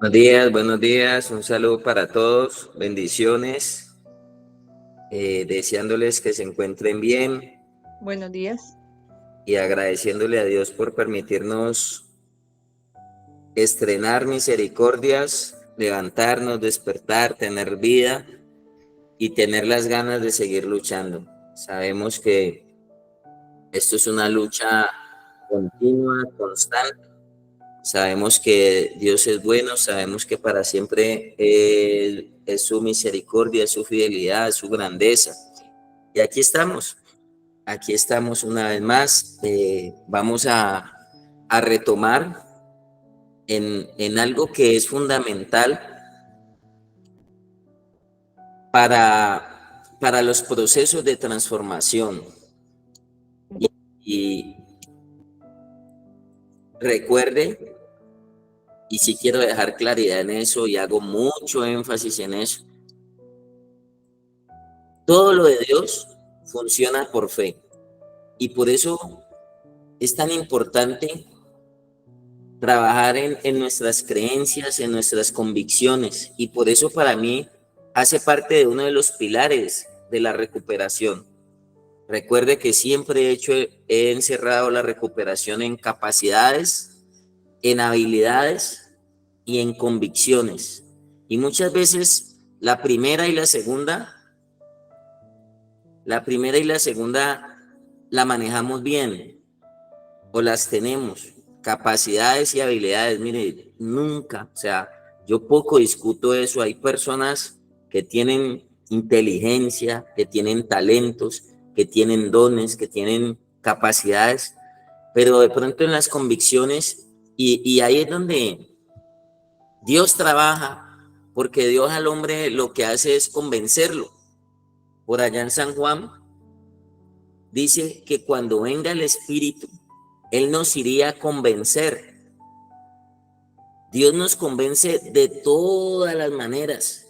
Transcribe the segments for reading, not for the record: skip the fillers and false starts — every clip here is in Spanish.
Buenos días, un saludo para todos, bendiciones, deseándoles que se encuentren bien Buenos días. y agradeciéndole a Dios por permitirnos estrenar misericordias, levantarnos, despertar, tener vida y tener las ganas de seguir luchando. Sabemos que esto es una lucha continua, constante. Sabemos que Dios es bueno, sabemos que para siempre es su misericordia, es su fidelidad, es su grandeza. Y aquí estamos una vez más. Vamos a retomar en algo que es fundamental para los procesos de transformación. Y recuerde, y sí quiero dejar claridad en eso y hago mucho énfasis en eso, todo lo de Dios funciona por fe. Y por eso es tan importante trabajar en nuestras creencias, en nuestras convicciones. Y por eso para mí hace parte de uno de los pilares de la recuperación. Recuerde que siempre he encerrado la recuperación en capacidades, en habilidades y en convicciones. Y muchas veces la primera y la segunda la manejamos bien o las tenemos, capacidades y habilidades. Mire, nunca, o sea, yo poco discuto eso. Hay personas que tienen inteligencia, que tienen talentos, que tienen dones, que tienen capacidades, pero de pronto en las convicciones, y ahí es donde Dios trabaja, porque Dios al hombre lo que hace es convencerlo. Por allá en San Juan dice que cuando venga el Espíritu, Él nos iría a convencer. Dios nos convence de todas las maneras.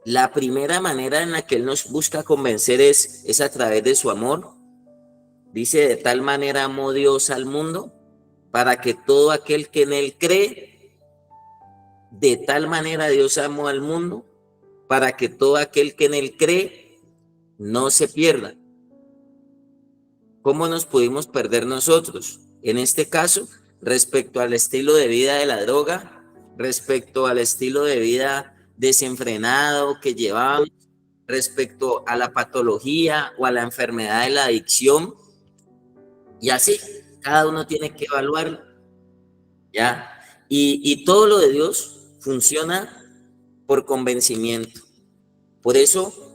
La primera manera en la que Él nos busca convencer es a través de su amor. Dice, de tal manera amó Dios al mundo, para que todo aquel que en Él cree, de tal manera Dios amó al mundo, para que todo aquel que en Él cree no se pierda. ¿Cómo nos pudimos perder nosotros? En este caso, respecto al estilo de vida de la droga, respecto al estilo de vida desenfrenado que llevábamos, respecto a la patología o a la enfermedad de la adicción, y así, cada uno tiene que evaluarlo, ¿ya? Y todo lo de Dios funciona por convencimiento. Por eso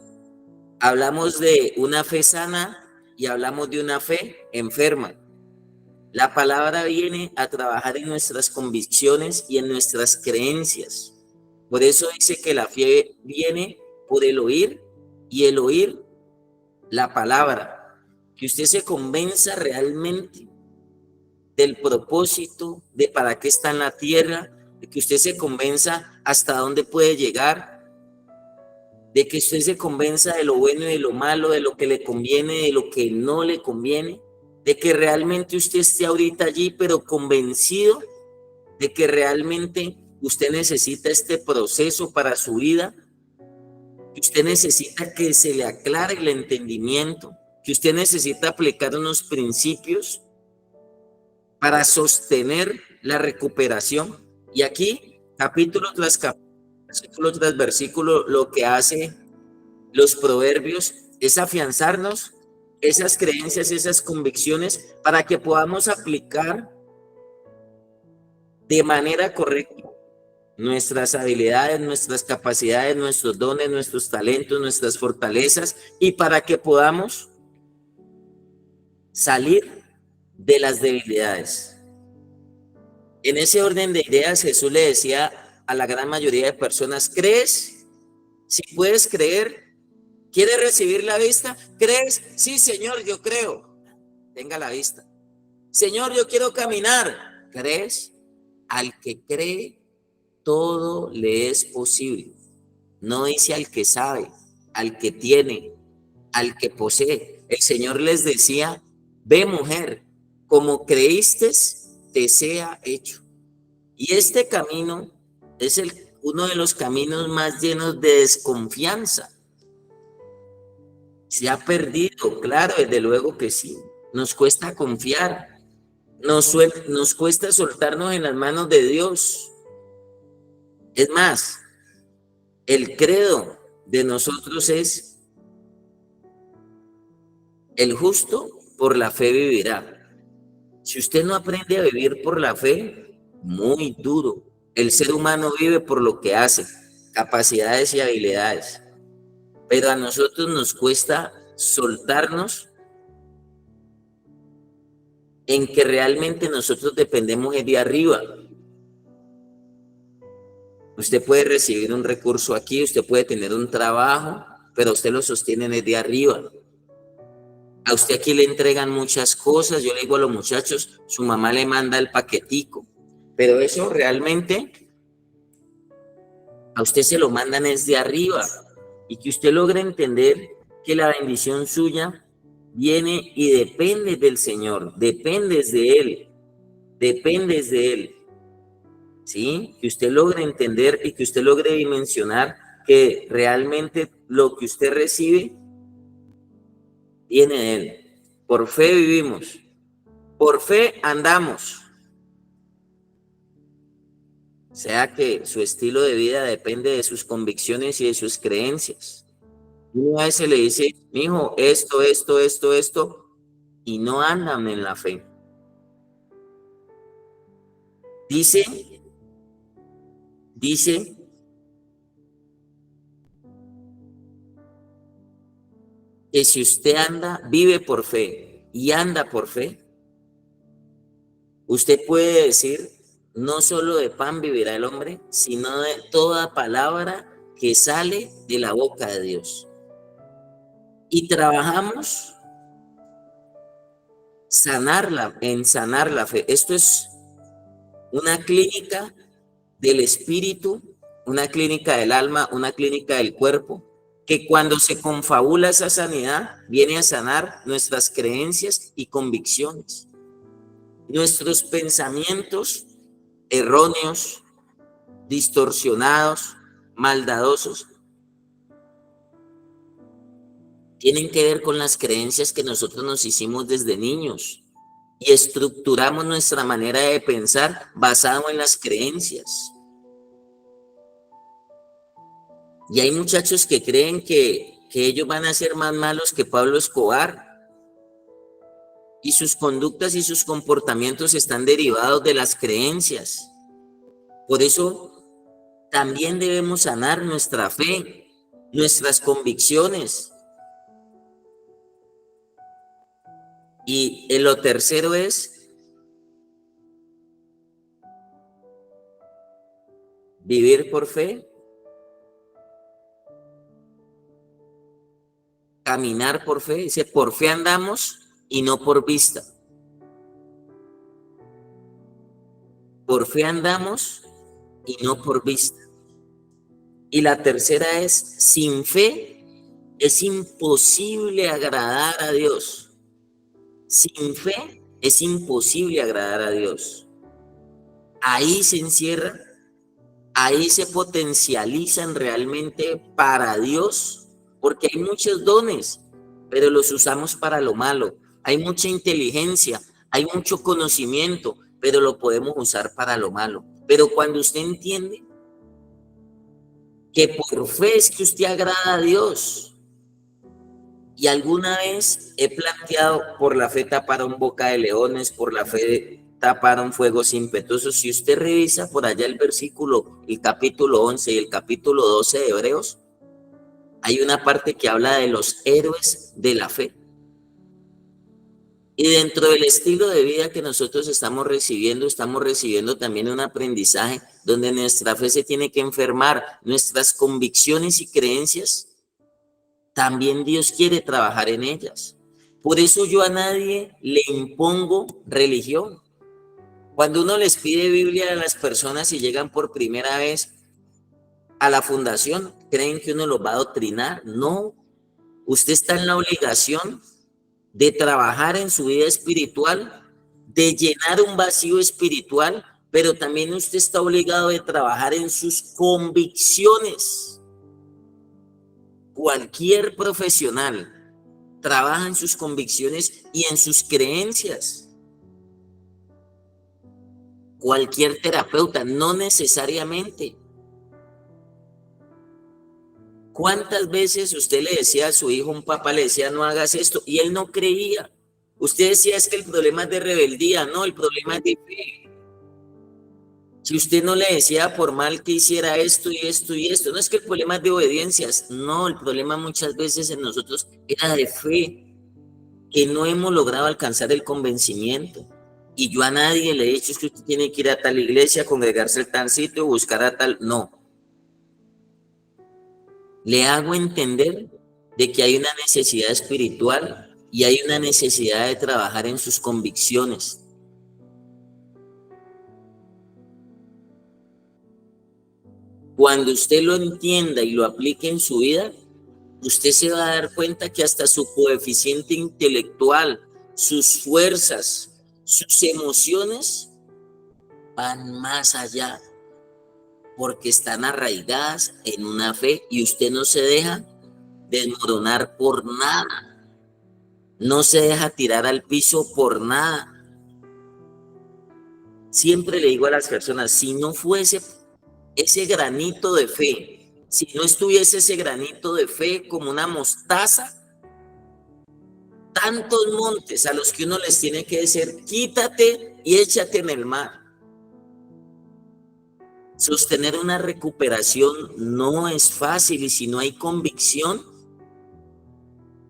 hablamos de una fe sana y hablamos de una fe enferma. La palabra viene a trabajar en nuestras convicciones y en nuestras creencias. Por eso dice que la fe viene por el oír y el oír la palabra. Que usted se convenza realmente del propósito, de para qué está en la tierra, de que usted se convenza hasta dónde puede llegar, de que usted se convenza de lo bueno y de lo malo, de lo que le conviene, de lo que no le conviene, de que realmente usted esté ahorita allí, pero convencido de que realmente usted necesita este proceso para su vida, que usted necesita que se le aclare el entendimiento, que usted necesita aplicar unos principios para sostener la recuperación. Y aquí, capítulo tras capítulo, versículo tras versículo, lo que hace los proverbios es afianzarnos esas creencias, esas convicciones, para que podamos aplicar de manera correcta nuestras habilidades, nuestras capacidades, nuestros dones, nuestros talentos, nuestras fortalezas, y para que podamos salir de las debilidades. En ese orden de ideas, Jesús le decía a la gran mayoría de personas: ¿crees? Si puedes creer, ¿quieres recibir la vista? ¿Crees? Sí, Señor, yo creo. Tenga la vista. Señor, yo quiero caminar. ¿Crees? Al que cree, todo le es posible. No dice al que sabe, al que tiene, al que posee. El Señor les decía: ve, mujer, como creíste, te sea hecho. Y este camino Es uno de los caminos más llenos de desconfianza. Se ha perdido, claro, desde luego que sí. Nos cuesta confiar, nos cuesta soltarnos en las manos de Dios. Es más, el credo de nosotros es: el justo por la fe vivirá. Si usted no aprende a vivir por la fe, muy duro. El ser humano vive por lo que hace, capacidades y habilidades. Pero a nosotros nos cuesta soltarnos en que realmente nosotros dependemos de arriba. Usted puede recibir un recurso aquí, usted puede tener un trabajo, pero usted lo sostiene desde arriba. A usted aquí le entregan muchas cosas. Yo le digo a los muchachos, su mamá le manda el paquetico, pero eso realmente a usted se lo mandan desde arriba, y que usted logre entender que la bendición suya viene y depende del Señor, dependes de Él, ¿sí? Que usted logre entender y que usted logre dimensionar que realmente lo que usted recibe viene de Él. Por fe vivimos, por fe andamos. O sea que su estilo de vida depende de sus convicciones y de sus creencias. Uno a veces le dice, mijo, esto, y no andan en la fe. Dice que si usted vive por fe y anda por fe, usted puede decir, no solo de pan vivirá el hombre, sino de toda palabra que sale de la boca de Dios. Y trabajamos en sanar la fe. Esto es una clínica del espíritu, una clínica del alma, una clínica del cuerpo, que cuando se confabula esa sanidad, viene a sanar nuestras creencias y convicciones, nuestros pensamientos erróneos, distorsionados, maldadosos, tienen que ver con las creencias que nosotros nos hicimos desde niños y estructuramos nuestra manera de pensar basado en las creencias. Y hay muchachos que creen que ellos van a ser más malos que Pablo Escobar, y sus conductas y sus comportamientos están derivados de las creencias. Por eso también debemos sanar nuestra fe, nuestras convicciones. Y lo tercero es vivir por fe, caminar por fe. Dice, por fe andamos y no por vista. Por fe andamos y no por vista. Y la tercera es, sin fe es imposible agradar a Dios. Sin fe es imposible agradar a Dios. Ahí se encierra, ahí se potencializan realmente para Dios, porque hay muchos dones, pero los usamos para lo malo. Hay mucha inteligencia, hay mucho conocimiento, pero lo podemos usar para lo malo. Pero cuando usted entiende que por fe es que usted agrada a Dios, y alguna vez he planteado, por la fe taparon boca de leones, por la fe taparon fuegos impetuosos. Si usted revisa por allá el versículo, el capítulo 11 y el capítulo 12 de Hebreos, hay una parte que habla de los héroes de la fe. Y dentro del estilo de vida que nosotros estamos recibiendo también un aprendizaje donde nuestra fe se tiene que enfermar, nuestras convicciones y creencias. También Dios quiere trabajar en ellas. Por eso yo a nadie le impongo religión. Cuando uno les pide Biblia a las personas y llegan por primera vez a la fundación, ¿creen que uno los va a adoctrinar? No. Usted está en la obligación de trabajar en su vida espiritual, de llenar un vacío espiritual pero también usted está obligado a trabajar en sus convicciones. Cualquier profesional trabaja en sus convicciones y en sus creencias. Cualquier terapeuta, no necesariamente. ¿Cuántas veces usted le decía a su hijo, un papá le decía, no hagas esto, y él no creía? Usted decía, es que el problema es de rebeldía, no, el problema es de fe. Si usted no le decía por mal que hiciera esto y esto y esto, no es que el problema es de obediencias, no, el problema muchas veces en nosotros era de fe, que no hemos logrado alcanzar el convencimiento. Y yo a nadie le he dicho es que usted tiene que ir a tal iglesia, congregarse en tal sitio, buscar a tal, no. Le hago entender de que hay una necesidad espiritual y hay una necesidad de trabajar en sus convicciones. Cuando usted lo entienda y lo aplique en su vida, usted se va a dar cuenta que hasta su coeficiente intelectual, sus fuerzas, sus emociones van más allá, porque están arraigadas en una fe y usted no se deja desmoronar por nada, no se deja tirar al piso por nada. Siempre le digo a las personas, si no fuese ese granito de fe, si no estuviese ese granito de fe como una mostaza, tantos montes a los que uno les tiene que decir, quítate y échate en el mar. Sostener una recuperación no es fácil y si no hay convicción,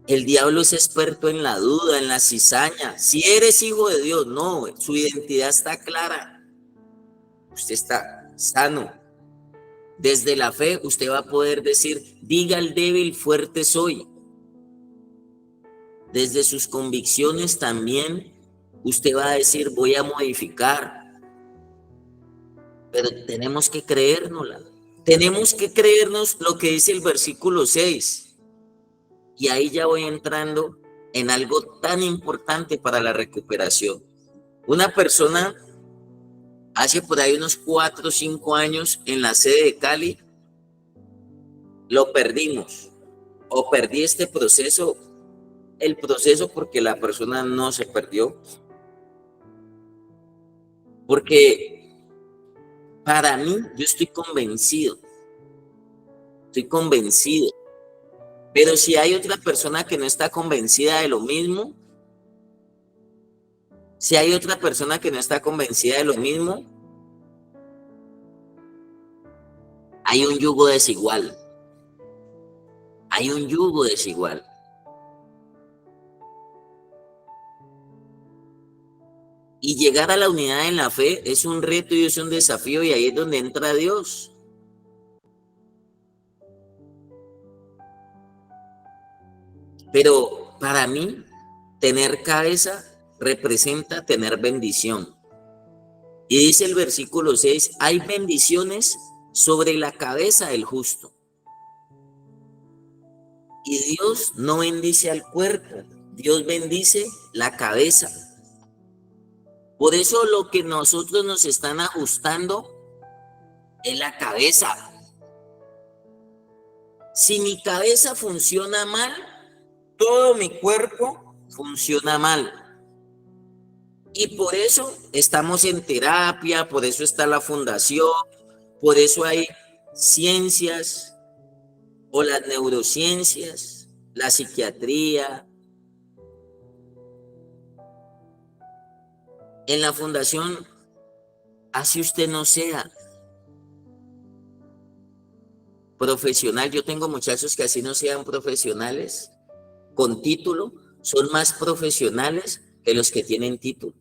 el diablo es experto en la duda, en la cizaña. Si eres hijo de Dios, no, su identidad está clara. Usted está sano. Desde la fe usted va a poder decir, diga al débil, fuerte soy. Desde sus convicciones también usted va a decir, voy a modificar. Pero tenemos que creérnosla. Tenemos que creernos lo que dice el versículo 6. Y ahí ya voy entrando en algo tan importante para la recuperación. Una persona, hace por ahí unos 4 o 5 años, en la sede de Cali, lo perdimos. O perdí este proceso, el proceso porque la persona no se perdió. Porque para mí, yo estoy convencido. Pero si hay otra persona que no está convencida de lo mismo, hay un yugo desigual. Y llegar a la unidad en la fe es un reto y es un desafío y ahí es donde entra Dios. Pero para mí, tener cabeza representa tener bendición. Y dice el versículo 6, hay bendiciones sobre la cabeza del justo. Y Dios no bendice al cuerpo, Dios bendice la cabeza. Por eso lo que nosotros nos están ajustando es la cabeza. Si mi cabeza funciona mal, todo mi cuerpo funciona mal. Y por eso estamos en terapia, por eso está la fundación, por eso hay ciencias o las neurociencias, la psiquiatría. En la fundación, así usted no sea profesional. Yo tengo muchachos que así no sean profesionales con título, son más profesionales que los que tienen título.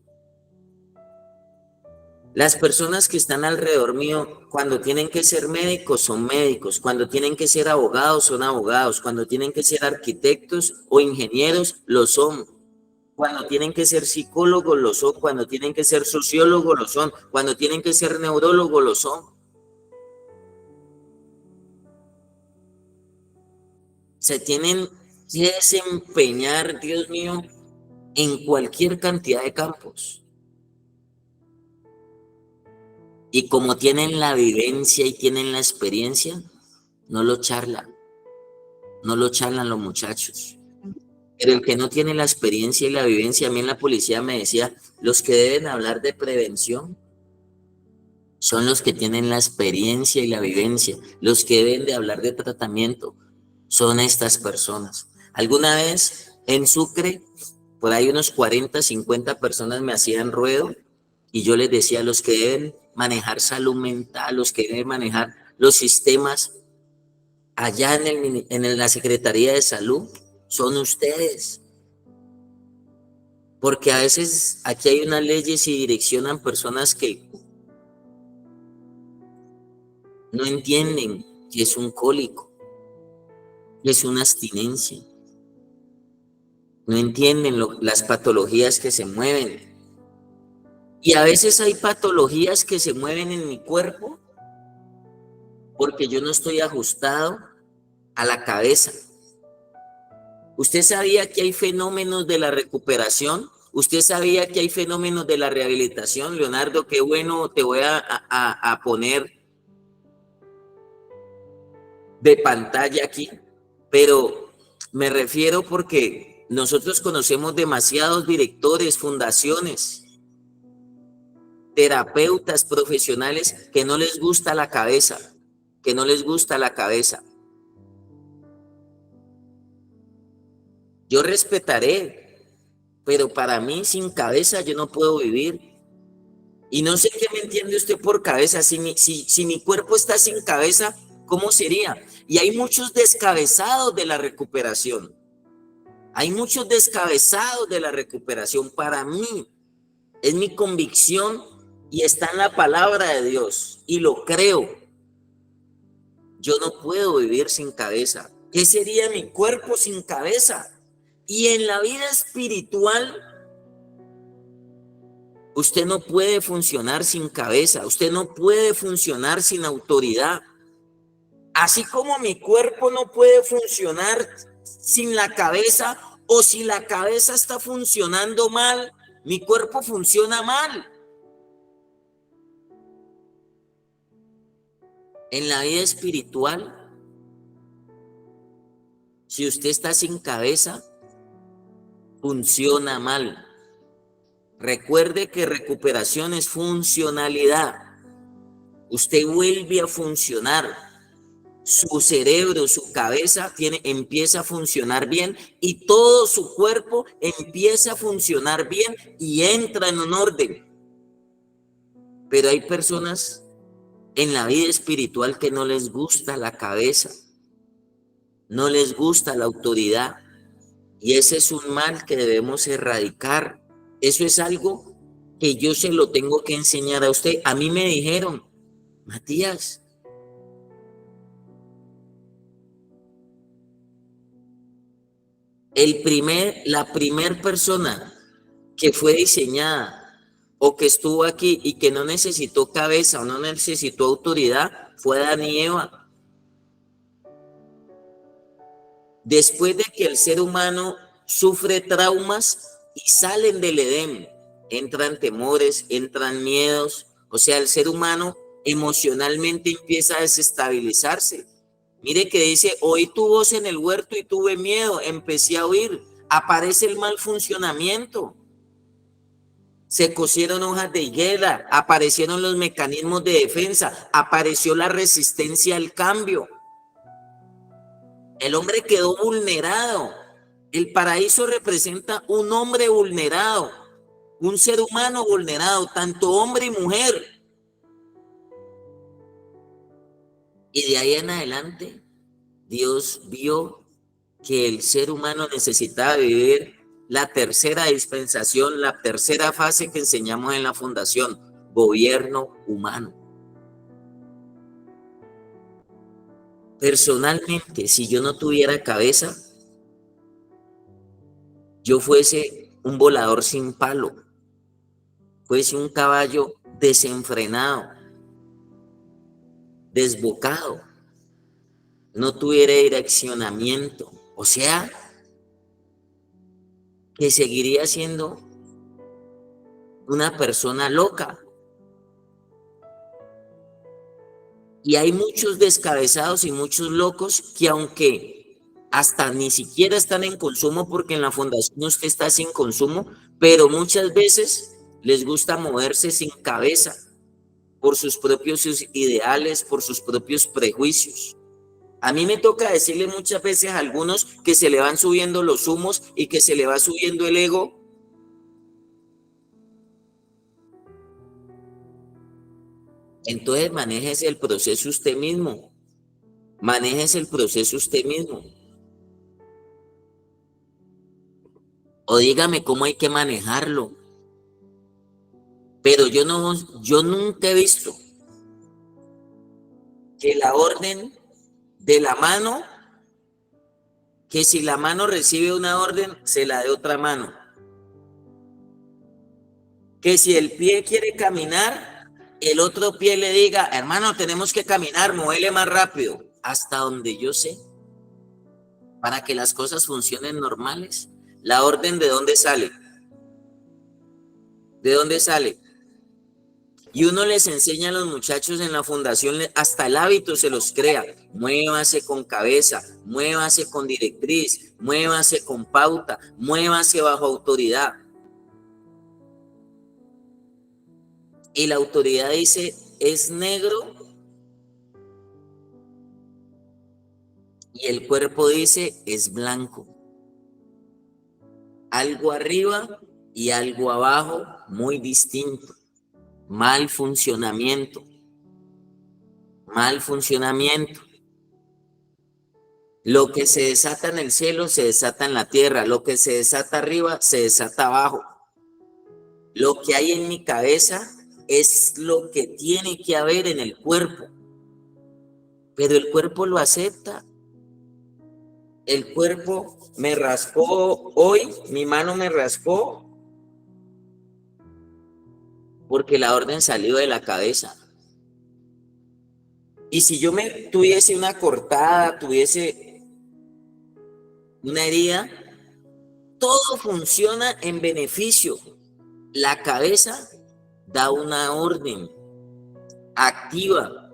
Las personas que están alrededor mío, cuando tienen que ser médicos, son médicos. Cuando tienen que ser abogados, son abogados. Cuando tienen que ser arquitectos o ingenieros, lo son. Cuando tienen que ser psicólogos, lo son. Cuando tienen que ser sociólogos, lo son. Cuando tienen que ser neurólogos, lo son. Se tienen que desempeñar, Dios mío, en cualquier cantidad de campos. Y como tienen la vivencia y tienen la experiencia, no lo charlan, no lo charlan los muchachos. Pero el que no tiene la experiencia y la vivencia, a mí en la policía me decía, los que deben hablar de prevención son los que tienen la experiencia y la vivencia. Los que deben de hablar de tratamiento son estas personas. Alguna vez en Sucre, por ahí unos 40, 50 personas me hacían ruedo y yo les decía, los que deben manejar salud mental, los que deben manejar los sistemas allá en la Secretaría de Salud, son ustedes. Porque a veces aquí hay unas leyes y direccionan personas que no entienden que es un cólico, que es una abstinencia. No entienden las patologías que se mueven. Y a veces hay patologías que se mueven en mi cuerpo porque yo no estoy ajustado a la cabeza. ¿Usted sabía que hay fenómenos de la recuperación? ¿Usted sabía que hay fenómenos de la rehabilitación? Leonardo, qué bueno, te voy a poner de pantalla aquí, pero me refiero porque nosotros conocemos demasiados directores, fundaciones, terapeutas profesionales que no les gusta la cabeza, que no les gusta la cabeza. Yo respetaré, pero para mí sin cabeza yo no puedo vivir. Y no sé qué me entiende usted por cabeza. Si mi cuerpo está sin cabeza, ¿cómo sería? Y hay muchos descabezados de la recuperación. Hay muchos descabezados de la recuperación. Para mí, es mi convicción y está en la palabra de Dios. Y lo creo. Yo no puedo vivir sin cabeza. ¿Qué sería mi cuerpo sin cabeza? Y en la vida espiritual, usted no puede funcionar sin cabeza. Usted no puede funcionar sin autoridad. Así como mi cuerpo no puede funcionar sin la cabeza, o si la cabeza está funcionando mal, mi cuerpo funciona mal. En la vida espiritual, si usted está sin cabeza, funciona mal. Recuerde que recuperación es funcionalidad. Usted vuelve a funcionar. Su cerebro, su cabeza empieza a funcionar bien y todo su cuerpo empieza a funcionar bien y entra en un orden. Pero hay personas en la vida espiritual que no les gusta la cabeza, no les gusta la autoridad, y ese es un mal que debemos erradicar. Eso es algo que yo se lo tengo que enseñar a usted. A mí me dijeron, Matías, la primer persona que fue diseñada o que estuvo aquí y que no necesitó cabeza o no necesitó autoridad fue Adán y Eva. Después de que el ser humano sufre traumas y salen del Edén, entran temores, entran miedos, o sea, el ser humano emocionalmente empieza a desestabilizarse. Mire que dice, oí tu voz en el huerto y tuve miedo, empecé a oír, aparece el mal funcionamiento. Se cosieron hojas de higuera, aparecieron los mecanismos de defensa, apareció la resistencia al cambio. El hombre quedó vulnerado. El paraíso representa un hombre vulnerado, un ser humano vulnerado, tanto hombre y mujer. Y de ahí en adelante, Dios vio que el ser humano necesitaba vivir la tercera dispensación, la tercera fase que enseñamos en la fundación, gobierno humano. Personalmente, si yo no tuviera cabeza, yo fuese un volador sin palo, fuese un caballo desenfrenado, desbocado, no tuviera direccionamiento, o sea, que seguiría siendo una persona loca. Y hay muchos descabezados y muchos locos que aunque hasta ni siquiera están en consumo porque en la fundación usted está sin consumo, pero muchas veces les gusta moverse sin cabeza por sus propios ideales, por sus propios prejuicios. A mí me toca decirle muchas veces a algunos que se le van subiendo los humos y que se le va subiendo el ego. Entonces manéjese el proceso usted mismo. Manéjese el proceso usted mismo. O dígame cómo hay que manejarlo. Pero yo nunca he visto que la orden de la mano, que si la mano recibe una orden, se la dé otra mano. Que si el pie quiere caminar, el otro pie le diga, hermano, tenemos que caminar, muévele más rápido. Hasta donde yo sé, para que las cosas funcionen normales. ¿La orden de dónde sale? ¿De dónde sale? Y uno les enseña a los muchachos en la fundación, hasta el hábito se los crea. Muévase con cabeza, muévase con directriz, muévase con pauta, muévase bajo autoridad. Y la autoridad dice, es negro. Y el cuerpo dice, es blanco. Algo arriba y algo abajo, muy distinto. Mal funcionamiento. Mal funcionamiento. Lo que se desata en el cielo se desata en la tierra. Lo que se desata arriba se desata abajo. Lo que hay en mi cabeza es lo que tiene que haber en el cuerpo. Pero el cuerpo lo acepta. El cuerpo me raspó hoy, mi mano me raspó porque la orden salió de la cabeza. Y si yo me tuviese una cortada, tuviese una herida, todo funciona en beneficio. La cabeza da una orden, activa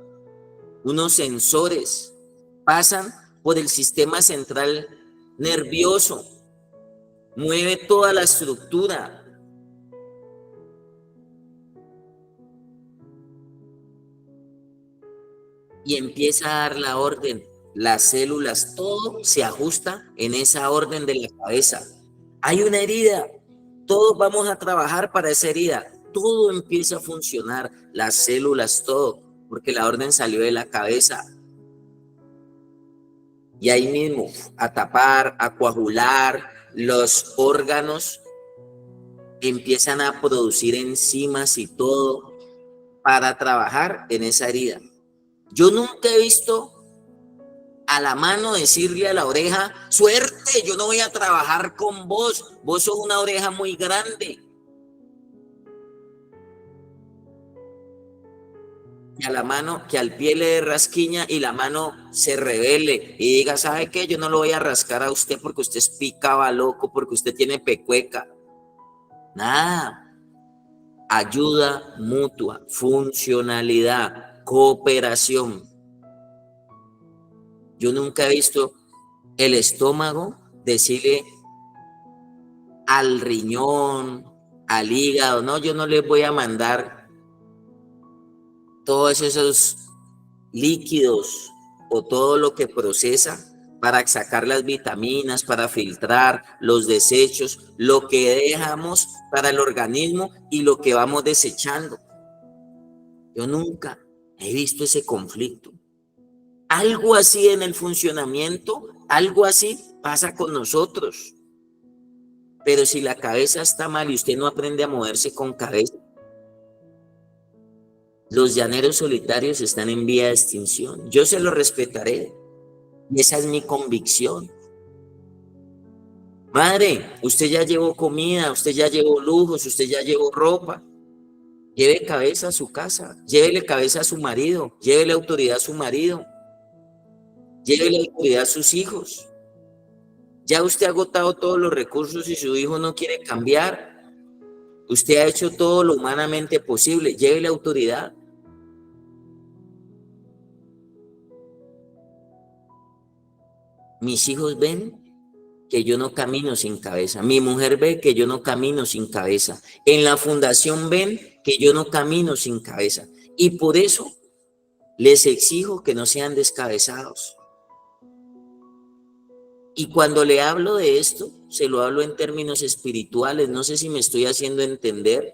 unos sensores, pasan por el sistema central nervioso, mueve toda la estructura. Y empieza a dar la orden, las células, todo se ajusta en esa orden de la cabeza. Hay una herida, todos vamos a trabajar para esa herida, todo empieza a funcionar, las células, todo, porque la orden salió de la cabeza. Y ahí mismo, a tapar, a coagular, los órganos empiezan a producir enzimas y todo para trabajar en esa herida. Yo nunca he visto a la mano decirle a la oreja, suerte, yo no voy a trabajar con vos, vos sos una oreja muy grande. Que a la mano, que al pie le dé rasquiña y la mano se revele y diga, ¿sabe qué? Yo no lo voy a rascar a usted porque usted es picaba loco, porque usted tiene pecueca. Nada. Ayuda mutua, funcionalidad, cooperación. Yo nunca he visto el estómago decirle al riñón, al hígado, no, yo no les voy a mandar todos esos líquidos o todo lo que procesa para sacar las vitaminas, para filtrar los desechos, lo que dejamos para el organismo y lo que vamos desechando. Yo nunca he visto ese conflicto. Algo así en el funcionamiento, algo así pasa con nosotros. Pero si la cabeza está mal y usted no aprende a moverse con cabeza, los llaneros solitarios están en vía de extinción. Yo se lo respetaré. Y esa es mi convicción. Madre, usted ya llevó comida, usted ya llevó lujos, usted ya llevó ropa. Lleve cabeza a su casa, llévele cabeza a su marido, llévele autoridad a su marido, llévele autoridad a sus hijos. Ya usted ha agotado todos los recursos y su hijo no quiere cambiar. Usted ha hecho todo lo humanamente posible, llévele autoridad. Mis hijos ven que yo no camino sin cabeza. Mi mujer ve que yo no camino sin cabeza. En la fundación ven que yo no camino sin cabeza. Y por eso les exijo que no sean descabezados. Y cuando le hablo de esto, se lo hablo en términos espirituales. No sé si me estoy haciendo entender,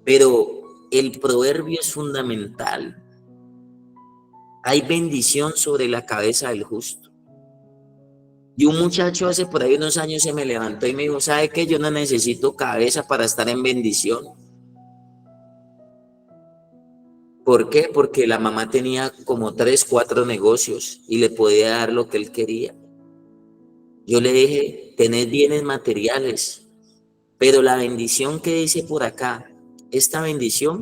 pero el proverbio es fundamental. Hay bendición sobre la cabeza del justo. Y un muchacho hace por ahí unos años se me levantó y me dijo, ¿sabe qué? Yo no necesito cabeza para estar en bendición. ¿Por qué? Porque la mamá tenía como 3, 4 negocios y le podía dar lo que él quería. Yo le dije, tenés bienes materiales, pero la bendición que dice por acá, esta bendición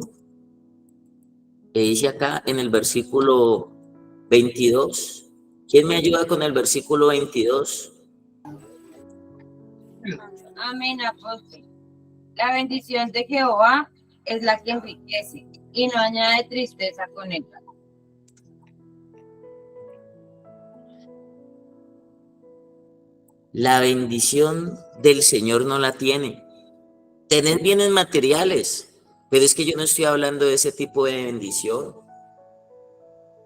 que dice acá en el versículo 22. ¿Quién me ayuda con el versículo 22? Amén, apóstol. La bendición de Jehová es la que enriquece y no añade tristeza con ella. La bendición del Señor no la tiene. Tener bienes materiales, pero es que yo no estoy hablando de ese tipo de bendición.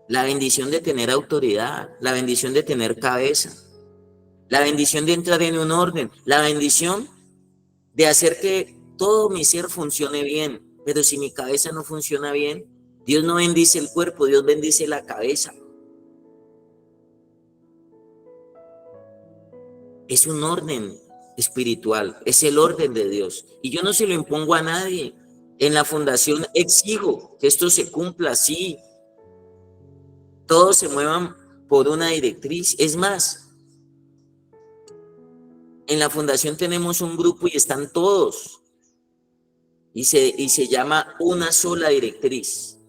La bendición de tener autoridad, la bendición de tener cabeza, la bendición de entrar en un orden, la bendición de hacer que todo mi ser funcione bien. Pero si mi cabeza no funciona bien, Dios no bendice el cuerpo, Dios bendice la cabeza. Es un orden espiritual, es el orden de Dios. Y yo no se lo impongo a nadie. En la fundación exijo que esto se cumpla así. Todos se muevan por una directriz. Es más, en la fundación tenemos un grupo y están todos. Y se llama una sola directriz,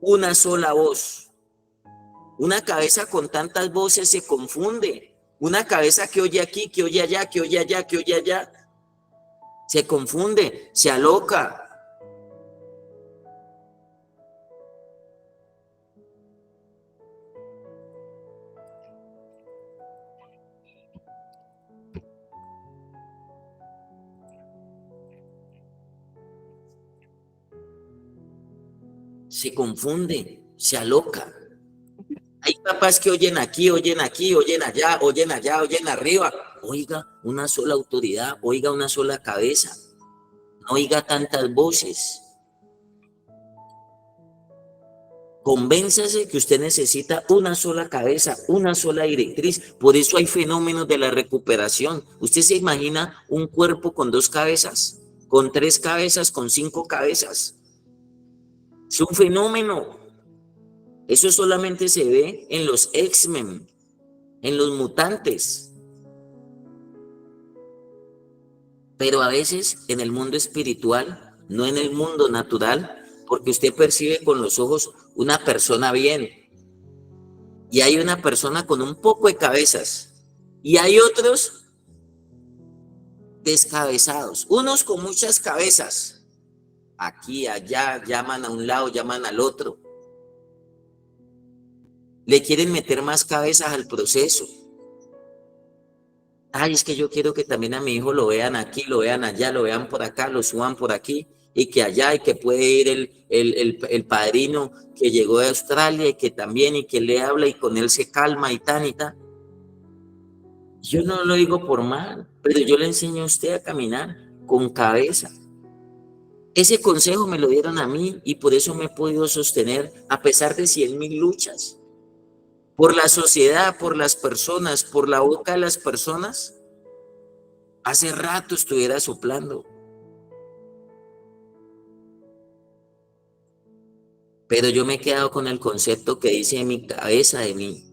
una sola voz. Una cabeza con tantas voces se confunde. Una cabeza que oye aquí, que oye allá, que oye allá, que oye allá, se confunde, se aloca. Se confunde, se aloca. Hay papás que oyen aquí, oyen allá, oyen arriba. Oiga una sola autoridad, oiga una sola cabeza, no oiga tantas voces. Convénzase que usted necesita una sola cabeza, una sola directriz. Por eso hay fenómenos de la recuperación. ¿Usted se imagina un cuerpo con 2 cabezas, con 3 cabezas, con 5 cabezas? Es un fenómeno. Eso solamente se ve en los X-Men, en los mutantes. Pero a veces en el mundo espiritual, no en el mundo natural, porque usted percibe con los ojos una persona bien. Y hay una persona con un poco de cabezas. Y hay otros descabezados. Unos con muchas cabezas. Aquí, allá, llaman a un lado, llaman al otro. Le quieren meter más cabezas al proceso. Ay, es que yo quiero que también a mi hijo lo vean aquí, lo vean allá, lo vean por acá, lo suban por aquí, y que allá, y que puede ir el padrino que llegó de Australia, y que también, y que le habla, y con él se calma, y tan, y tan. Yo no lo digo por mal, pero yo le enseño a usted a caminar con cabeza. Ese consejo me lo dieron a mí, y por eso me he podido sostener, a pesar de 100,000 luchas. Por la sociedad, por las personas, por la boca de las personas, hace rato estuviera soplando. Pero yo me he quedado con el concepto que dice en mi cabeza de mí.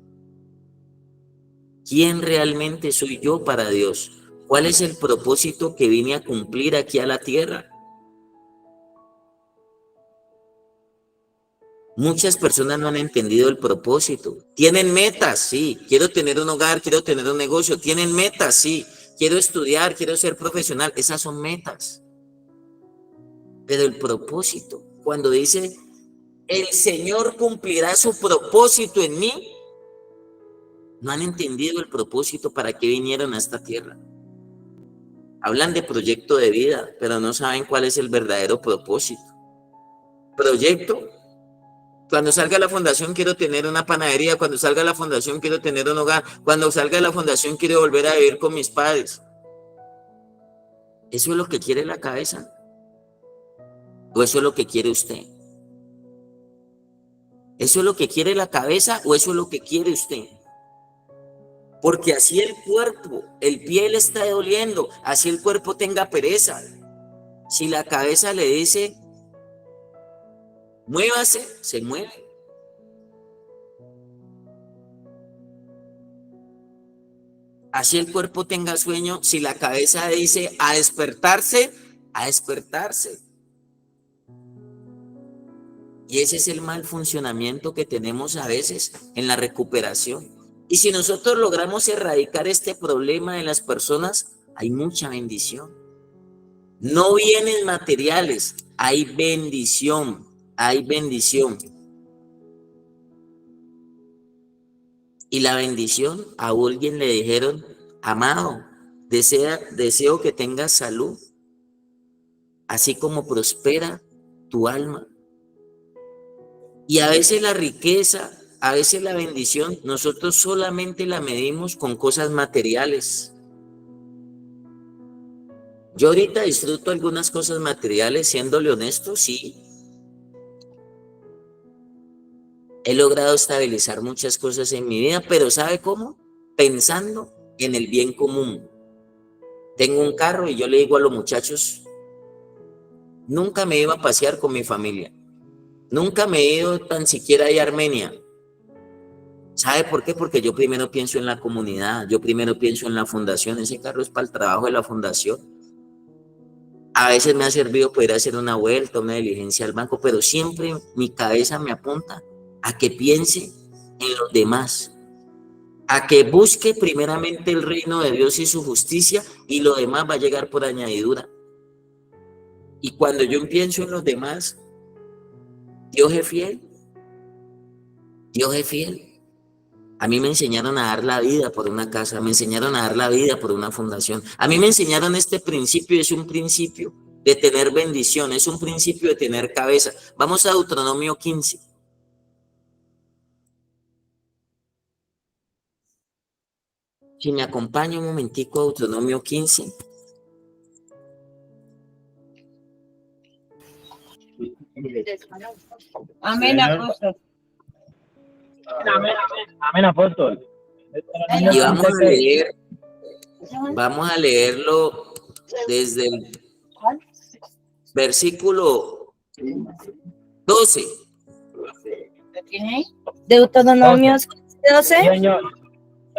¿Quién realmente soy yo para Dios? ¿Cuál es el propósito que vine a cumplir aquí a la tierra? Muchas personas no han entendido el propósito. Tienen metas, sí. Quiero tener un hogar, quiero tener un negocio. Tienen metas, sí. Quiero estudiar, quiero ser profesional. Esas son metas. Pero el propósito, cuando dice, el Señor cumplirá su propósito en mí, No han entendido el propósito para qué vinieron a esta tierra. Hablan de proyecto de vida, pero no saben cuál es el verdadero propósito. Proyecto: cuando salga de la fundación quiero tener una panadería, cuando salga de la fundación quiero tener un hogar, cuando salga de la fundación quiero volver a vivir con mis padres. ¿Eso es lo que quiere la cabeza? ¿O eso es lo que quiere usted? ¿Eso es lo que quiere la cabeza o eso es lo que quiere usted? Porque así el cuerpo, el pie le está doliendo, así el cuerpo tenga pereza. Si la cabeza le dice, muévase, se mueve. Así el cuerpo tenga sueño, si la cabeza dice a despertarse, a despertarse. Y ese es el mal funcionamiento que tenemos a veces en la recuperación. Y si nosotros logramos erradicar este problema de las personas, hay mucha bendición. No bienes materiales, hay bendición, hay bendición. Y la bendición, a alguien le dijeron, amado, deseo que tengas salud, así como prospera tu alma. Y a veces la riqueza, a veces la bendición, nosotros solamente la medimos con cosas materiales. Yo ahorita disfruto algunas cosas materiales, siéndole honesto, sí. He logrado estabilizar muchas cosas en mi vida, pero ¿sabe cómo? Pensando en el bien común. Tengo un carro y yo le digo a los muchachos, nunca me iba a pasear con mi familia. Nunca me he ido tan siquiera a Armenia. ¿Sabe por qué? Porque yo primero pienso en la comunidad, yo primero pienso en la fundación. Ese carro es para el trabajo de la fundación. A veces me ha servido poder hacer una vuelta, una diligencia al banco, pero siempre mi cabeza me apunta a que piense en los demás, a que busque primeramente el reino de Dios y su justicia, y lo demás va a llegar por añadidura. Y cuando yo pienso en los demás, Dios es fiel. Dios es fiel. A mí me enseñaron a dar la vida por una casa, me enseñaron a dar la vida por una fundación. A mí me enseñaron este principio, es un principio de tener bendición, es un principio de tener cabeza. Vamos a Deuteronomio 15. Si me acompaña un momentico a Deuteronomio 15. Amén, apóstol. Amén, apóstol. Y vamos a leerlo desde el versículo 12. ¿Lo tiene ahí? Deuteronomio 12. Señor,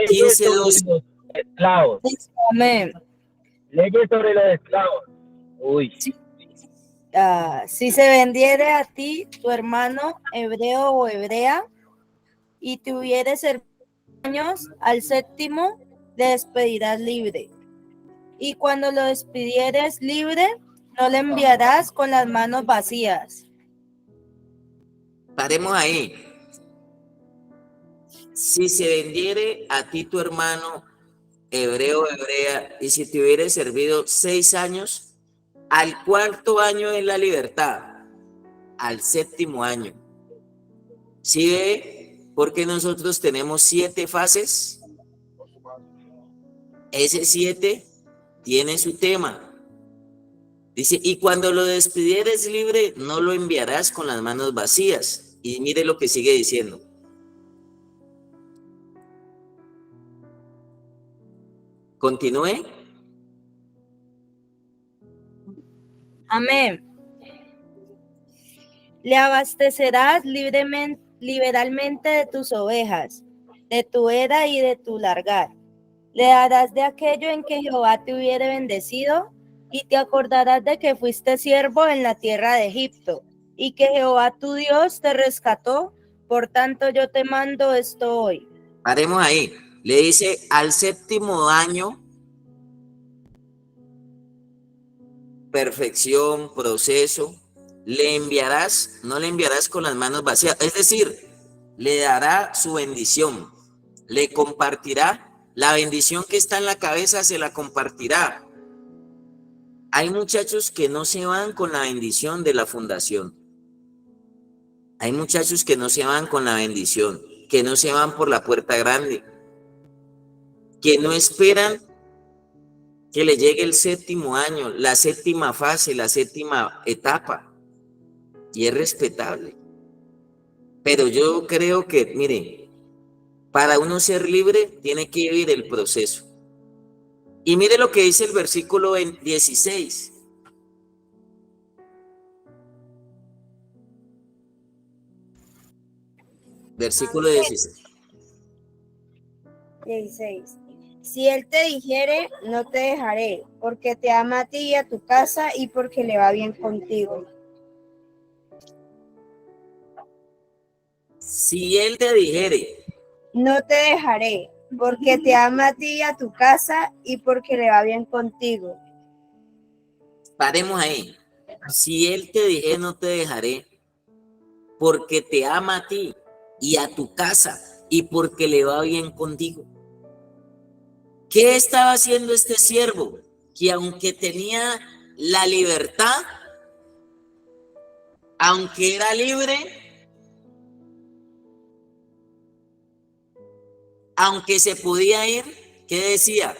15, 12. esclavos. Amén. Leyes sobre los esclavos. Uy. Si se vendiere a ti tu hermano hebreo o hebrea y tuvieres años, al séptimo le despedirás libre. Y cuando lo despidieres libre, no le enviarás con las manos vacías. Paremos ahí. Si se vendiere a ti tu hermano hebreo o hebrea, y si te hubiere servido 6 años, al cuarto año es la libertad, al séptimo año. ¿Sí ve? Porque nosotros tenemos 7 fases. Ese 7 tiene su tema. Dice, y cuando lo despidieres libre, no lo enviarás con las manos vacías. Y mire lo que sigue diciendo. Continúe. Amén. Le abastecerás liberalmente de tus ovejas, de tu era y de tu largar. Le darás de aquello en que Jehová te hubiere bendecido, y te acordarás de que fuiste siervo en la tierra de Egipto, y que Jehová tu Dios te rescató. Por tanto, yo te mando esto hoy. Paremos ahí. Le dice, al séptimo año, perfección, proceso, le enviarás, no le enviarás con las manos vacías. Es decir, le dará su bendición, le compartirá. La bendición que está en la cabeza se la compartirá. Hay muchachos que no se van con la bendición de la fundación. Hay muchachos que no se van con la bendición, que no se van por la puerta grande, que no esperan que le llegue el séptimo año, la séptima fase, la séptima etapa. Y es respetable. Pero yo creo que, mire, para uno ser libre tiene que vivir el proceso. Y mire lo que dice el versículo 16. Versículo 16. 16. Si él te dijere, no te dejaré, porque te ama a ti y a tu casa y porque le va bien contigo. Si él te dijere, No te dejaré, porque te ama a ti y a tu casa y porque le va bien contigo. paremos ahí. Si él te dijere, no te dejaré, porque te ama a ti y a tu casa y porque le va bien contigo. ¿Qué estaba haciendo este siervo? Que aunque tenía la libertad, aunque era libre, aunque se podía ir, ¿qué decía?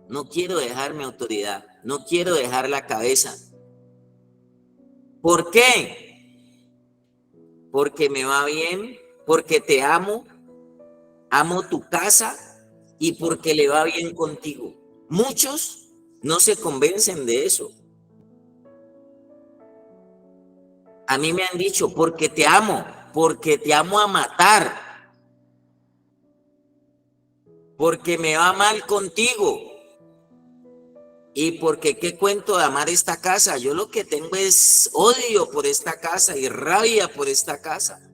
No quiero dejar mi autoridad, no quiero dejar la cabeza. ¿Por qué? Porque me va bien, porque te amo, amo tu casa y porque le va bien contigo. Muchos no se convencen de eso. A mí me han dicho, porque te amo a matar, porque me va mal contigo y porque qué cuento de amar esta casa. Yo lo que tengo es odio por esta casa y rabia por esta casa.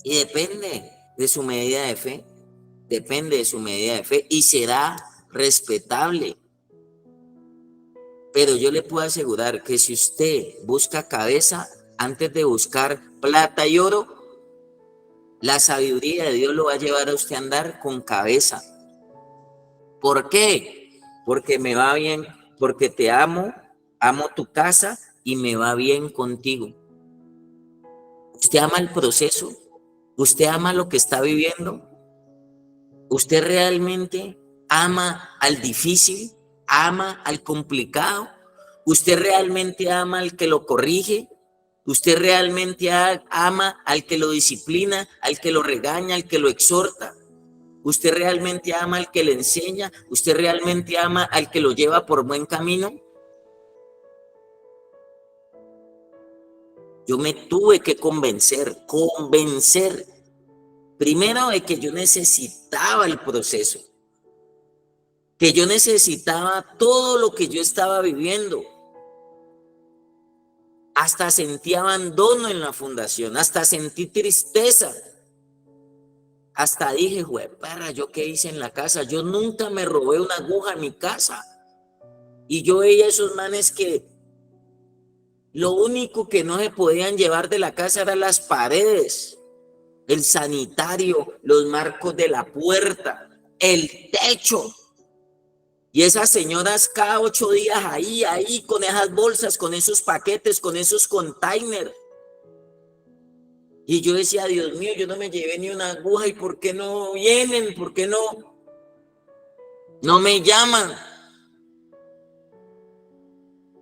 Y depende de su medida de fe, depende de su medida de fe y será respetable. Pero yo le puedo asegurar que si usted busca cabeza antes de buscar plata y oro, la sabiduría de Dios lo va a llevar a usted a andar con cabeza. ¿Por qué? Porque me va bien, porque te amo, amo tu casa y me va bien contigo. ¿Usted ama el proceso? ¿Usted ama lo que está viviendo? ¿Usted realmente ama al difícil? ¿Ama al complicado? ¿Usted realmente ama al que lo corrige? ¿Usted realmente ama al que lo disciplina, al que lo regaña, al que lo exhorta? ¿Usted realmente ama al que le enseña? ¿Usted realmente ama al que lo lleva por buen camino? Yo me tuve que convencer, primero de que yo necesitaba el proceso, que yo necesitaba todo lo que yo estaba viviendo. Hasta sentí abandono en la fundación, hasta sentí tristeza. Hasta dije, perra, ¿yo qué hice en la casa? Yo nunca me robé una aguja en mi casa. Y yo veía esos manes que lo único que no se podían llevar de la casa eran las paredes, el sanitario, los marcos de la puerta, el techo. Y esas señoras cada 8 días ahí, con esas bolsas, con esos paquetes, con esos containers. Y yo decía, Dios mío, yo no me llevé ni una aguja, ¿y por qué no vienen? ¿Por qué no me llaman?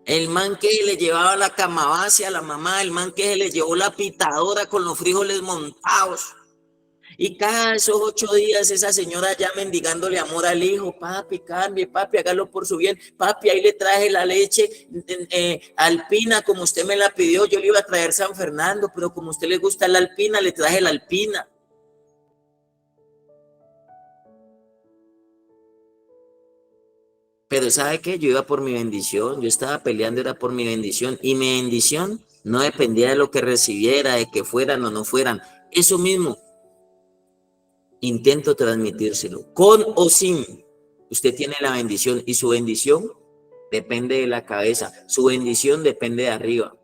El man que le llevaba la camabase a la mamá, el man que le llevó la pitadora con los frijoles montados. Y cada esos 8 días esa señora ya mendigándole amor al hijo. Papi, cambie, papi, hágalo por su bien. Papi, ahí le traje la leche alpina como usted me la pidió. Yo le iba a traer San Fernando, pero como a usted le gusta la alpina, le traje la alpina. Pero ¿sabe qué? Yo iba por mi bendición. Yo estaba peleando, era por mi bendición. Y mi bendición no dependía de lo que recibiera, de que fueran o no fueran. Eso mismo intento transmitírselo, con o sin. Usted tiene la bendición y su bendición depende de la cabeza, su bendición depende de arriba.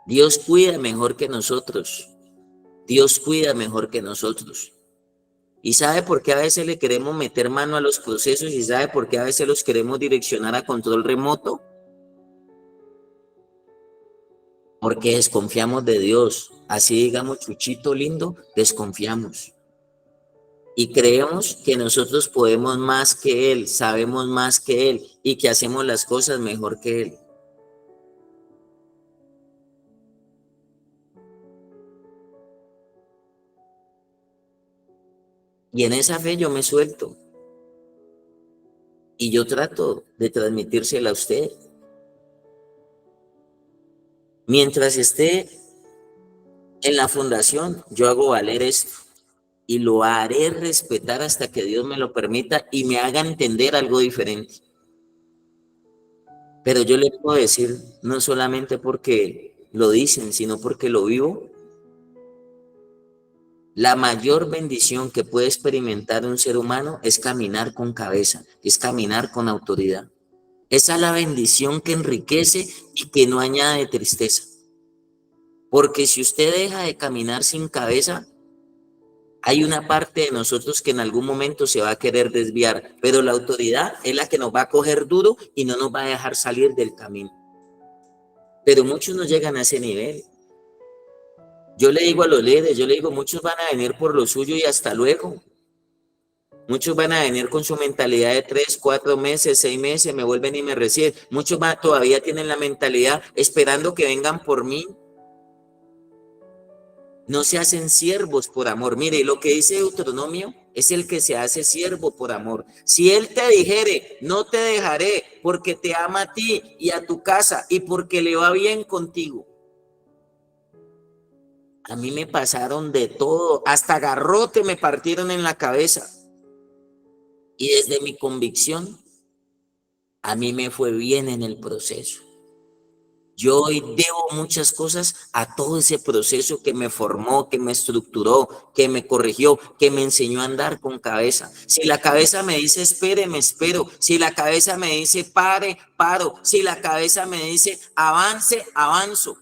Dios cuida mejor que nosotros. Dios cuida mejor que nosotros. ¿Y sabe por qué a veces le queremos meter mano a los procesos? ¿Y sabe por qué a veces los queremos direccionar a control remoto? Porque desconfiamos de Dios. Así digamos, Chuchito lindo, desconfiamos. Y creemos que nosotros podemos más que Él, sabemos más que Él y que hacemos las cosas mejor que Él. Y en esa fe yo me suelto. Y yo trato de transmitírsela a usted. Mientras esté en la fundación, yo hago valer esto. Y lo haré respetar hasta que Dios me lo permita y me haga entender algo diferente. Pero yo le puedo decir, no solamente porque lo dicen, sino porque lo vivo. La mayor bendición que puede experimentar un ser humano es caminar con cabeza, es caminar con autoridad. Esa es la bendición que enriquece y que no añade tristeza. Porque si usted deja de caminar sin cabeza, hay una parte de nosotros que en algún momento se va a querer desviar, pero la autoridad es la que nos va a coger duro y no nos va a dejar salir del camino. Pero muchos no llegan a ese nivel. Yo le digo a los líderes, yo le digo, muchos van a venir por lo suyo y hasta luego. Muchos van a venir con su mentalidad de 3, 4 meses, 6 meses, me vuelven y me reciben. Muchos todavía tienen la mentalidad esperando que vengan por mí. No se hacen siervos por amor. Mire, lo que dice Deuteronomio es el que se hace siervo por amor. Si él te dijere, no te dejaré porque te ama a ti y a tu casa y porque le va bien contigo. A mí me pasaron de todo, hasta garrote me partieron en la cabeza. Y desde mi convicción, a mí me fue bien en el proceso. Yo hoy debo muchas cosas a todo ese proceso que me formó, que me estructuró, que me corrigió, que me enseñó a andar con cabeza. Si la cabeza me dice espere, me espero. Si la cabeza me dice pare, paro. Si la cabeza me dice avance, avanzo.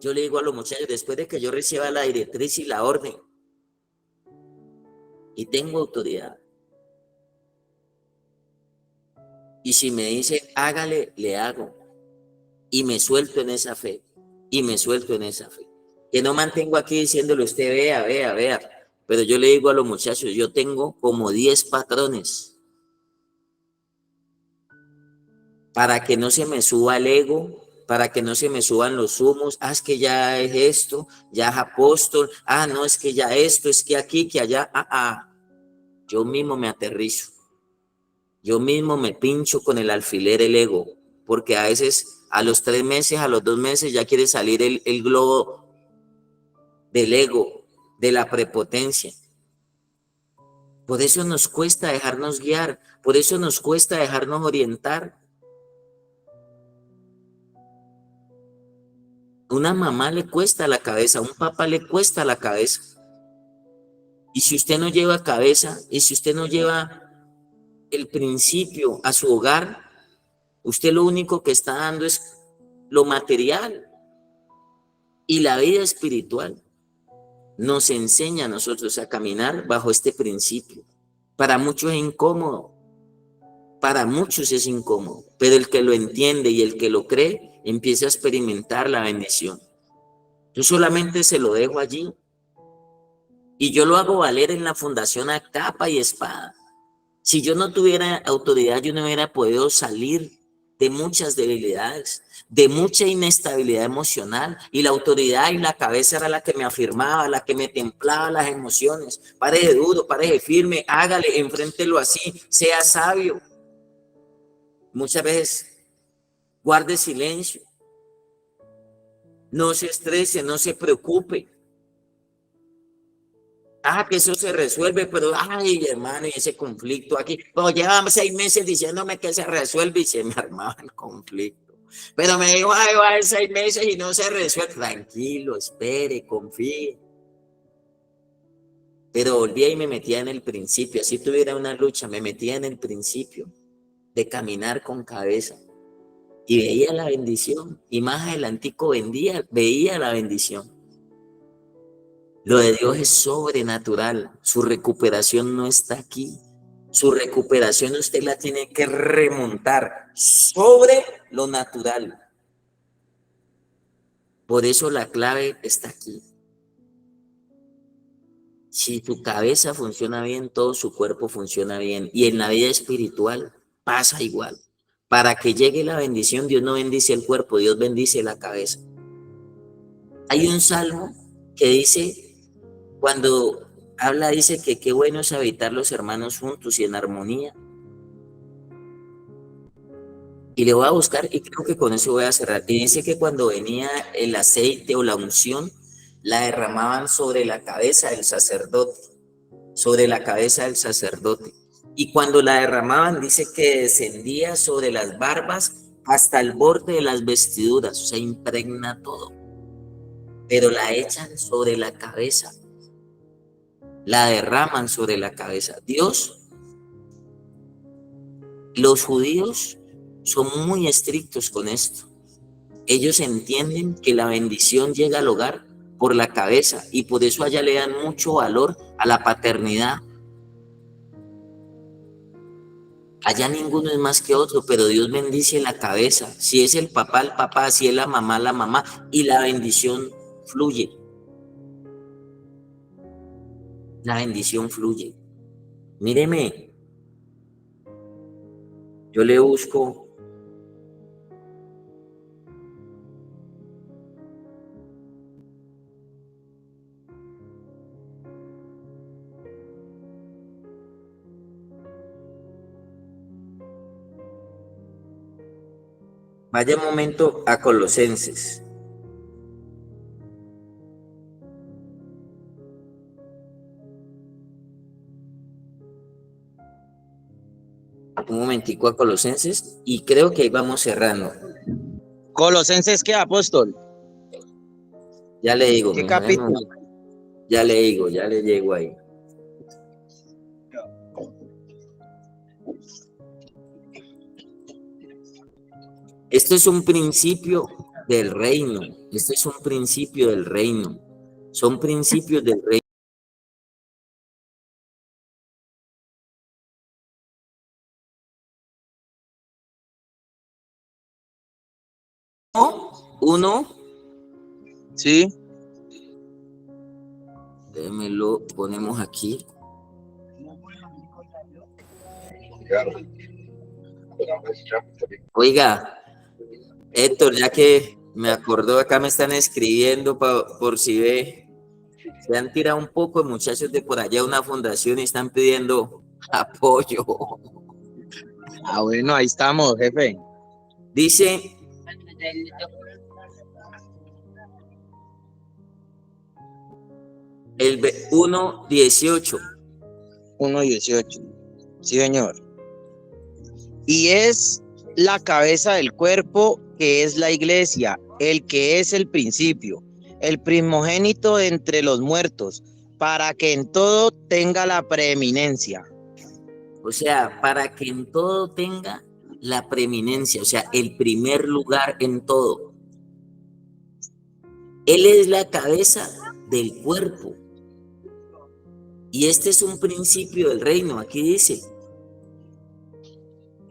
Yo le digo a los muchachos, después de que yo reciba la directriz y la orden, y tengo autoridad, y si me dice hágale, le hago. Y me suelto en esa fe. Y me suelto en esa fe. Que no mantengo aquí diciéndole usted vea, vea, vea. Pero yo le digo a los muchachos, yo tengo como 10 patrones. Para que no se me suba el ego, para que no se me suban los humos. Ah, es que ya es esto, ya es apóstol. Ah, no, es que ya esto, es que aquí, que allá. Yo mismo me aterrizo. Yo mismo me pincho con el alfiler el ego, porque a veces a los 3 meses, a los 2 meses ya quiere salir el globo del ego, de la prepotencia. Por eso nos cuesta dejarnos guiar, por eso nos cuesta dejarnos orientar. Una mamá le cuesta la cabeza, a un papá le cuesta la cabeza. Y si usted no lleva cabeza, y si usted no lleva el principio a su hogar, usted lo único que está dando es lo material. Y la vida espiritual nos enseña a nosotros a caminar bajo este principio. Para muchos es incómodo, para muchos es incómodo, pero el que lo entiende y el que lo cree empieza a experimentar la bendición. Yo solamente se lo dejo allí y yo lo hago valer en la fundación a capa y espada. Si yo no tuviera autoridad, yo no hubiera podido salir de muchas debilidades, de mucha inestabilidad emocional, y la autoridad y la cabeza era la que me afirmaba, la que me templaba las emociones. Pareje duro, pareje firme, hágale, enfréntelo así, sea sabio. Muchas veces guarde silencio, no se estrese, no se preocupe. Que eso se resuelve, pero ay, hermano, y ese conflicto aquí, pues llevamos 6 meses diciéndome que se resuelve y se me armaba el conflicto. Pero me dijo, ay, va a ser 6 meses y no se resuelve. Tranquilo, espere, confíe. Pero volvía y me metía en el principio, así tuviera una lucha, me metía en el principio de caminar con cabeza. y veía la bendición, y más adelantico veía la bendición. Lo de Dios es sobrenatural, su recuperación no está aquí. Su recuperación usted la tiene que remontar sobre lo natural. Por eso la clave está aquí. Si tu cabeza funciona bien, todo su cuerpo funciona bien. Y en la vida espiritual pasa igual. Para que llegue la bendición, Dios no bendice el cuerpo, Dios bendice la cabeza. Hay un salmo que dice, cuando habla, dice que qué bueno es habitar los hermanos juntos y en armonía. Y le voy a buscar y creo que con eso voy a cerrar. Y dice que cuando venía el aceite o la unción, la derramaban sobre la cabeza del sacerdote, sobre la cabeza del sacerdote. Y cuando la derramaban, dice que descendía sobre las barbas hasta el borde de las vestiduras, o sea, impregna todo. Pero la echan sobre la cabeza, la derraman sobre la cabeza. Dios, los judíos son muy estrictos con esto. Ellos entienden que la bendición llega al hogar por la cabeza y por eso allá le dan mucho valor a la paternidad. Allá ninguno es más que otro, pero Dios bendice la cabeza. Si es el papá, si es la mamá, y la bendición fluye. La bendición fluye. Míreme, yo le busco. Vaya un momento a Colosenses. Un momentico a Colosenses y creo que ahí vamos cerrando. ¿Colosenses qué, apóstol? Ya le digo. ¿Qué capítulo? Ya le digo, ya le llego ahí. Esto es un principio del reino. Esto es un principio del reino. Son principios del reino. Uno. Sí. Lo ponemos aquí. Oiga, Héctor, ya que me acordó, acá me están escribiendo por si ve, se han tirado un poco de muchachos de por allá una fundación y están pidiendo apoyo. Ah, bueno, ahí estamos, jefe. Dice, el 1:18. 1:18. Sí, señor. Y es la cabeza del cuerpo, que es la iglesia, el que es el principio, el primogénito de entre los muertos, para que en todo tenga la preeminencia. O sea, para que en todo tenga la preeminencia, o sea, el primer lugar en todo. Él es la cabeza del cuerpo. Y este es un principio del reino. Aquí dice,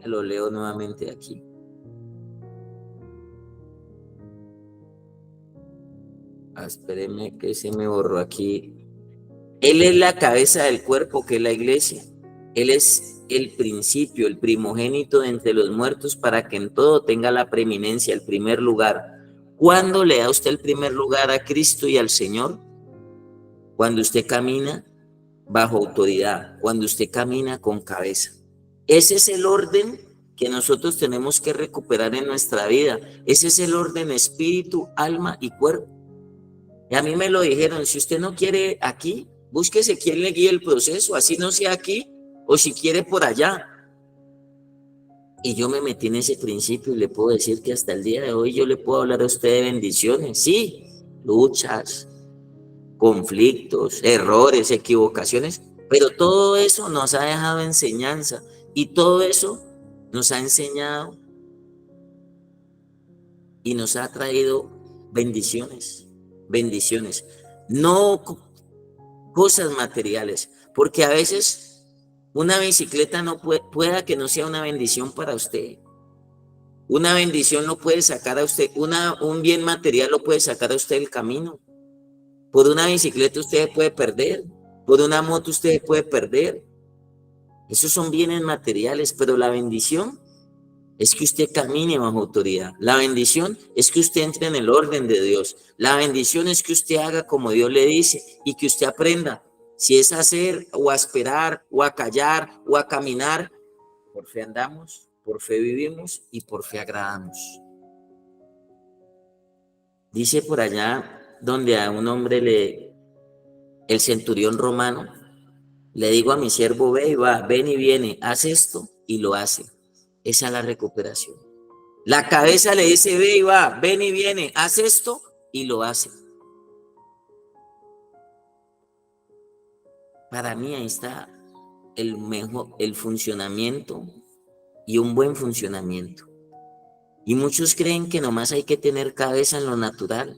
lo leo nuevamente aquí. Espérenme que se me borró aquí. Él es la cabeza del cuerpo, que es la iglesia. Él es el principio, el primogénito de entre los muertos, para que en todo tenga la preeminencia, el primer lugar. ¿Cuándo le da usted el primer lugar a Cristo y al Señor? Cuando usted camina bajo autoridad, cuando usted camina con cabeza. Ese es el orden que nosotros tenemos que recuperar en nuestra vida. Ese es el orden espíritu, alma y cuerpo. Y a mí me lo dijeron, si usted no quiere aquí, búsquese quien le guíe el proceso, así no sea aquí, o si quiere por allá. Y yo me metí en ese principio y le puedo decir que hasta el día de hoy yo le puedo hablar a usted de bendiciones. Sí, luchas, conflictos, errores, equivocaciones, pero todo eso nos ha dejado enseñanza y todo eso nos ha enseñado y nos ha traído bendiciones, bendiciones, no cosas materiales, porque a veces una bicicleta no pueda que no sea una bendición para usted. Una bendición lo puede sacar a usted, un bien material lo puede sacar a usted del camino. Por una bicicleta usted puede perder, por una moto usted puede perder. Esos son bienes materiales, pero la bendición es que usted camine bajo autoridad. La bendición es que usted entre en el orden de Dios. La bendición es que usted haga como Dios le dice y que usted aprenda. Si es hacer o a esperar o a callar o a caminar, por fe andamos, por fe vivimos y por fe agradamos. Dice por allá donde a un hombre el centurión romano, le digo a mi siervo, ve y va, ven y viene, haz esto y lo hace. Esa es la recuperación. La cabeza le dice, ve y va, ven y viene, haz esto y lo hace. Para mí ahí está el funcionamiento y un buen funcionamiento. Y muchos creen que nomás hay que tener cabeza en lo natural,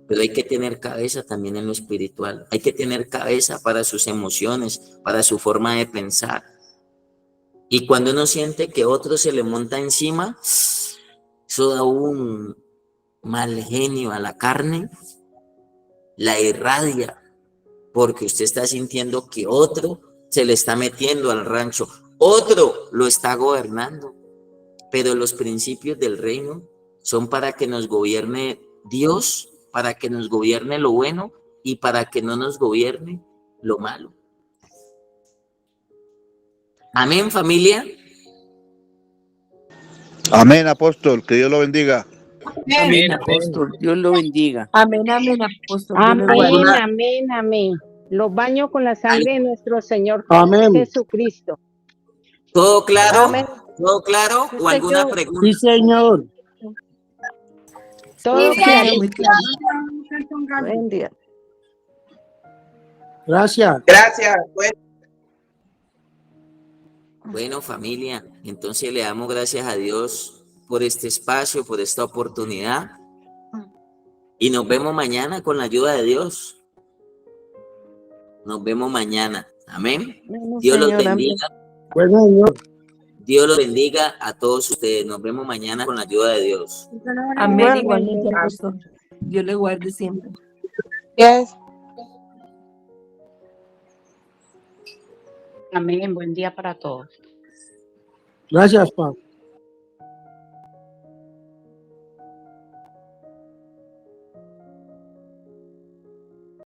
pero hay que tener cabeza también en lo espiritual. Hay que tener cabeza para sus emociones, para su forma de pensar. Y cuando uno siente que otro se le monta encima, eso da un mal genio a la carne, la irradia, porque usted está sintiendo que otro se le está metiendo al rancho, otro lo está gobernando. Pero los principios del reino son para que nos gobierne Dios, para que nos gobierne lo bueno y para que no nos gobierne lo malo. Amén, familia. Amén, apóstol, que Dios lo bendiga. Amén, apóstol. Dios lo bendiga. Amén, amén, apóstol. Dios le Amén, guarde. amén, amén. Los baño con la sangre de nuestro Señor Amén. Jesucristo. ¿Todo claro? Amén. ¿Todo claro? Sí, ¿O alguna señor. pregunta? Sí, Señor. Todo claro. Muy claro. Buen día. Gracias. Gracias. Bueno, familia, entonces le damos gracias a Dios por este espacio, por esta oportunidad. Y nos vemos mañana con la ayuda de Dios. Nos vemos mañana. Amén. Bueno, Dios los Señor, amén. bendiga. Bueno, Señor. Dios los bendiga a todos ustedes. Nos vemos mañana con la ayuda de Dios. Amén, Igualmente. igualmente, apóstol. Dios le guarde siempre. Amén. Buen día para todos. Gracias, Pablo.